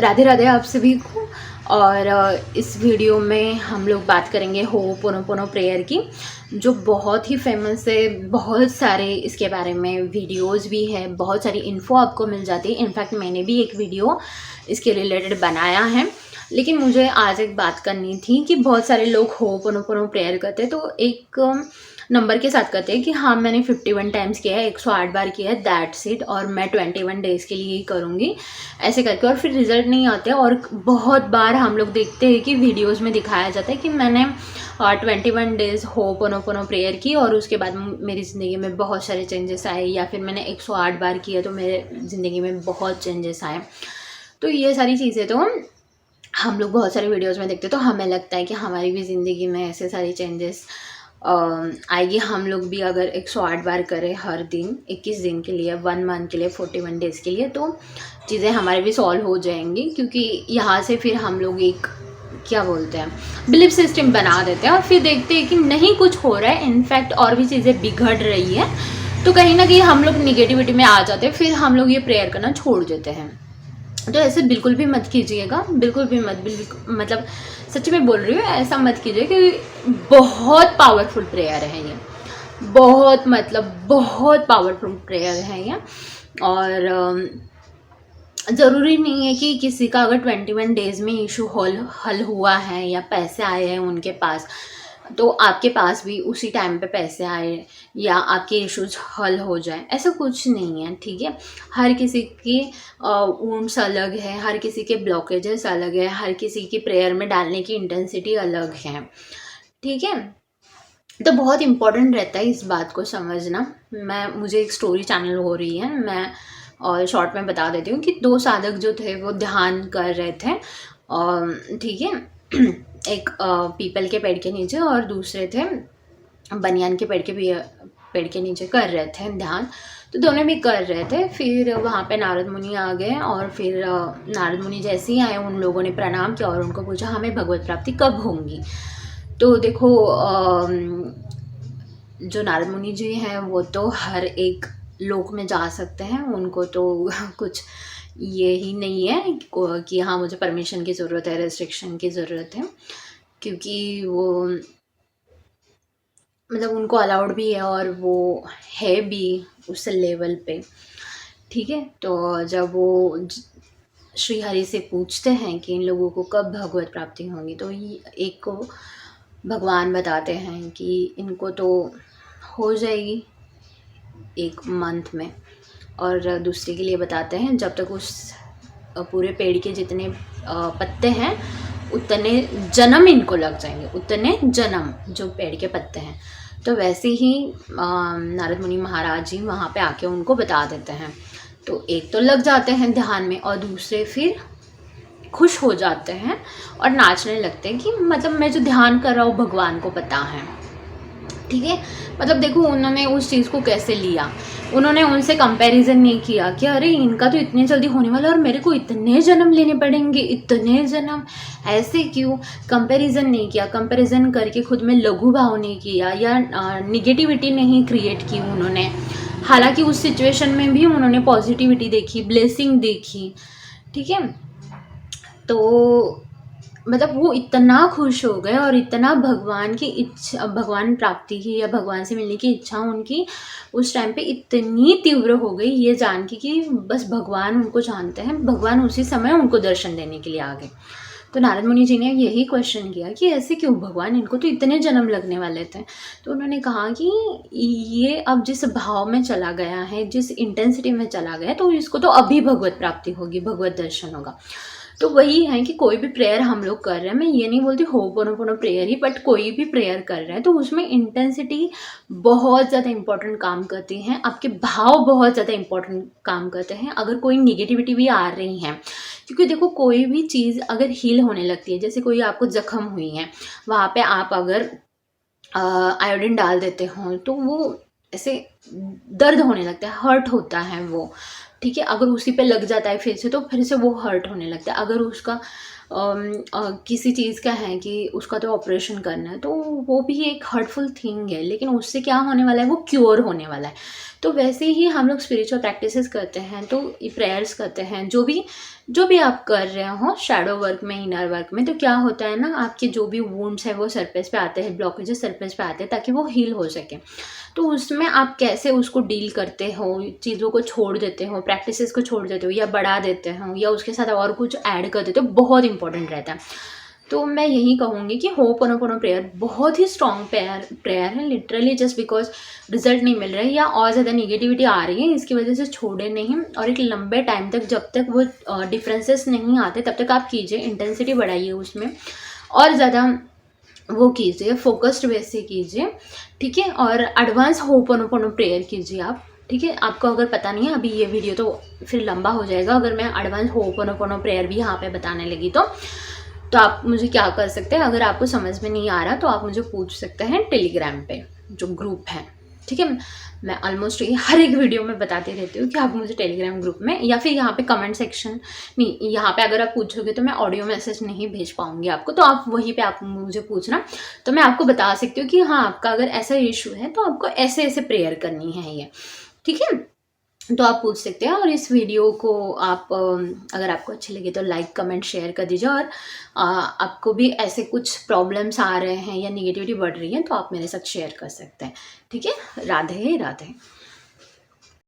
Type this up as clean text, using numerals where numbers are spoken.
राधे राधे आप सभी को। और इस वीडियो में हम लोग बात करेंगे होपोनोपोनो प्रेयर की, जो बहुत ही फेमस है। बहुत सारे इसके बारे में वीडियोस भी है, बहुत सारी इन्फो आपको मिल जाती है। इनफैक्ट मैंने भी एक वीडियो इसके रिलेटेड बनाया है। लेकिन मुझे आज एक बात करनी थी कि बहुत सारे लोग होपोनोपोनो प्रेयर करते हैं तो एक नंबर के साथ करते हैं कि हाँ मैंने 51 टाइम्स किया है, 108 बार किया है, दैट्स इट, और मैं 21 डेज़ के लिए ही करूँगी ऐसे करके, और फिर रिजल्ट नहीं आते। और बहुत बार हम लोग देखते हैं कि वीडियोस में दिखाया जाता है कि मैंने 21 डेज़ होपोनोपोनो प्रेयर की और उसके बाद मेरी ज़िंदगी में बहुत सारे चेंजेस आए, या फिर मैंने 108 बार किया तो मेरे ज़िंदगी में बहुत चेंजेस आए। तो ये सारी चीज़ें तो हम लोग बहुत सारे वीडियोस में देखते हैं, तो हमें लगता है कि हमारी भी ज़िंदगी में ऐसे सारे चेंजेस आएगी। हम लोग भी अगर 108 बार करें हर दिन 21 दिन के लिए, 1 मंथ के लिए, 41 डेज़ के लिए, तो चीज़ें हमारे भी सॉल्व हो जाएंगी। क्योंकि यहाँ से फिर हम लोग एक क्या बोलते हैं बिलीफ सिस्टम बना देते हैं और फिर देखते हैं कि नहीं कुछ हो रहा है, इनफैक्ट और भी चीज़ें बिगड़ रही है, तो कहीं ना कहीं हम लोग निगेटिविटी में आ जाते हैं, फिर हम लोग ये प्रेयर करना छोड़ देते हैं। तो ऐसे बिल्कुल भी मत कीजिएगा, बिल्कुल भी मत, बिल्कुल मतलब सच में बोल रही हूँ, ऐसा मत कीजिए कि बहुत पावरफुल प्रेयर है ये, बहुत मतलब बहुत पावरफुल प्रेयर है ये। और ज़रूरी नहीं है कि किसी का अगर 21 डेज़ में इशू हल हुआ है या पैसे आए हैं उनके पास, तो आपके पास भी उसी टाइम पे पैसे आए या आपके इश्यूज हल हो जाए, ऐसा कुछ नहीं है। ठीक है, हर किसी की वुंड्स अलग है, हर किसी के ब्लॉकेजेस अलग है, हर किसी की प्रेयर में डालने की इंटेंसिटी अलग है। ठीक है, तो बहुत इम्पोर्टेंट रहता है इस बात को समझना। मुझे एक स्टोरी चैनल हो रही है, मैं और शॉर्ट में बता देती हूँ कि 2 साधक जो थे वो ध्यान कर रहे थे, ठीक है, एक पीपल के पेड़ के नीचे और दूसरे थे बनियान के पेड़ के नीचे कर रहे थे ध्यान। तो दोनों भी कर रहे थे। फिर वहाँ पे नारद मुनि आ गए और फिर नारद मुनि जैसे ही आए उन लोगों ने प्रणाम किया और उनको पूछा हमें भगवत प्राप्ति कब होंगी। तो देखो जो नारद मुनि जी हैं वो तो हर एक लोक में जा सकते हैं, उनको तो कुछ ये ही नहीं है कि हाँ मुझे परमिशन की ज़रूरत है, रेस्ट्रिक्शन की ज़रूरत है, क्योंकि वो मतलब उनको अलाउड भी है और वो है भी उस लेवल पे। ठीक है, तो जब वो श्री हरि से पूछते हैं कि इन लोगों को कब भगवत प्राप्ति होगी, तो एक को भगवान बताते हैं कि इनको तो हो जाएगी 1 मंथ में, और दूसरे के लिए बताते हैं जब तक उस पूरे पेड़ के जितने पत्ते हैं उतने जन्म इनको लग जाएंगे, उतने जन्म जो पेड़ के पत्ते हैं। तो वैसे ही नारद मुनि महाराज जी वहाँ पे आके उनको बता देते हैं। तो एक तो लग जाते हैं ध्यान में और दूसरे फिर खुश हो जाते हैं और नाचने लगते हैं कि मतलब मैं जो ध्यान कर रहा हूँ भगवान को पता है। ठीक है, मतलब देखो उन्होंने उस चीज़ को कैसे लिया, उन्होंने उनसे कंपैरिजन नहीं किया कि अरे इनका तो इतने जल्दी होने वाला और मेरे को इतने जन्म लेने पड़ेंगे, इतने जन्म, ऐसे क्यों। कंपैरिजन नहीं किया, कंपैरिजन करके खुद में लघु भाव नहीं किया या निगेटिविटी नहीं क्रिएट की उन्होंने। हालांकि उस सिचुएशन में भी उन्होंने पॉजिटिविटी देखी, ब्लेसिंग देखी। ठीक है, तो मतलब वो इतना खुश हो गए और इतना भगवान की इच्छा, भगवान प्राप्ति की या भगवान से मिलने की इच्छा उनकी उस टाइम पे इतनी तीव्र हो गई ये जान के कि बस भगवान उनको जानते हैं, भगवान उसी समय उनको दर्शन देने के लिए आ गए। तो नारद मुनि जी ने यही क्वेश्चन किया कि ऐसे क्यों भगवान, इनको तो इतने जन्म लगने वाले थे। तो उन्होंने कहा कि ये अब जिस भाव में चला गया है, जिस इंटेंसिटी में चला गया, तो इसको तो अभी भगवत प्राप्ति होगी, भगवत दर्शन होगा। तो वही है कि कोई भी प्रेयर हम लोग कर रहे हैं, मैं ये नहीं बोलती होपोनोपोनो प्रेयर ही, बट कोई भी प्रेयर कर रहे हैं तो उसमें इंटेंसिटी बहुत ज़्यादा इंपॉर्टेंट काम करती हैं, आपके भाव बहुत ज़्यादा इंपॉर्टेंट काम करते हैं। अगर कोई निगेटिविटी भी आ रही है, क्योंकि देखो कोई भी चीज़ अगर हील होने लगती है, जैसे कोई आपको जख्म हुई है, वहाँ पे आप अगर आयोडीन डाल देते हो तो वो ऐसे दर्द होने लगता है, हर्ट होता है वो। ठीक है, अगर उसी पे लग जाता है फिर से, तो फिर से वो हर्ट होने लगता है। अगर उसका किसी चीज़ का है कि उसका तो ऑपरेशन करना है, तो वो भी एक हर्टफुल थिंग है, लेकिन उससे क्या होने वाला है, वो क्योर होने वाला है। तो वैसे ही हम लोग स्पिरिचुअल प्रैक्टिसेस करते हैं, तो प्रेयर्स करते हैं, जो भी आप कर रहे हो शैडो वर्क में, इनर वर्क में, तो क्या होता है ना, आपके जो भी वुंड्स है वो सरफेस पे आते हैं, ब्लॉकेजेस सरफेस पे आते हैं ताकि वो हील हो सके। तो उसमें आप कैसे उसको डील करते हो, चीज़ों को छोड़ देते हो, प्रैक्टिसेस को छोड़ देते हो या बढ़ा देते हो या उसके साथ और कुछ ऐड कर देते हो, बहुत इंपॉर्टेंट रहता है। तो मैं यही कहूँगी कि होपोनोपोनो प्रेयर बहुत ही स्ट्रॉन्ग प्रेयर है। लिटरली जस्ट बिकॉज रिजल्ट नहीं मिल रहा है या और ज़्यादा निगेटिविटी आ रही है, इसकी वजह से छोड़े नहीं, और एक लंबे टाइम तक जब तक वो डिफरेंसेस नहीं आते तब तक आप कीजिए, इंटेंसिटी बढ़ाइए उसमें, और ज़्यादा वो कीजिए, फोकस्ड वे से कीजिए, ठीक है। और एडवांस होपोनोपोनो प्रेयर कीजिए आप, ठीक है। आपको अगर पता नहीं है, अभी ये वीडियो तो फिर लंबा हो जाएगा अगर मैं एडवांस होपोनोपोनो प्रेयर भी यहाँ पे बताने लगी तो आप मुझे क्या कर सकते हैं, अगर आपको समझ में नहीं आ रहा तो आप मुझे पूछ सकते हैं टेलीग्राम पे, जो ग्रुप है, ठीक है। मैं ऑलमोस्ट ये हर एक वीडियो में बताती रहती हूँ कि आप मुझे टेलीग्राम ग्रुप में या फिर यहाँ पे कमेंट सेक्शन, नहीं यहाँ पे अगर आप पूछोगे तो मैं ऑडियो मैसेज नहीं भेज पाऊँगी आपको, तो आप वहीं पे आप मुझे पूछना, तो मैं आपको बता सकती हूँ कि हाँ, आपका अगर ऐसा इशू है तो आपको ऐसे ऐसे प्रेयर करनी है ये, ठीक है। तो आप पूछ सकते हैं। और इस वीडियो को आप अगर आपको अच्छी लगे तो लाइक कमेंट शेयर कर दीजिए, और आपको भी ऐसे कुछ प्रॉब्लम्स आ रहे हैं या निगेटिविटी बढ़ रही है तो आप मेरे साथ शेयर कर सकते हैं, ठीक है। राधे राधे।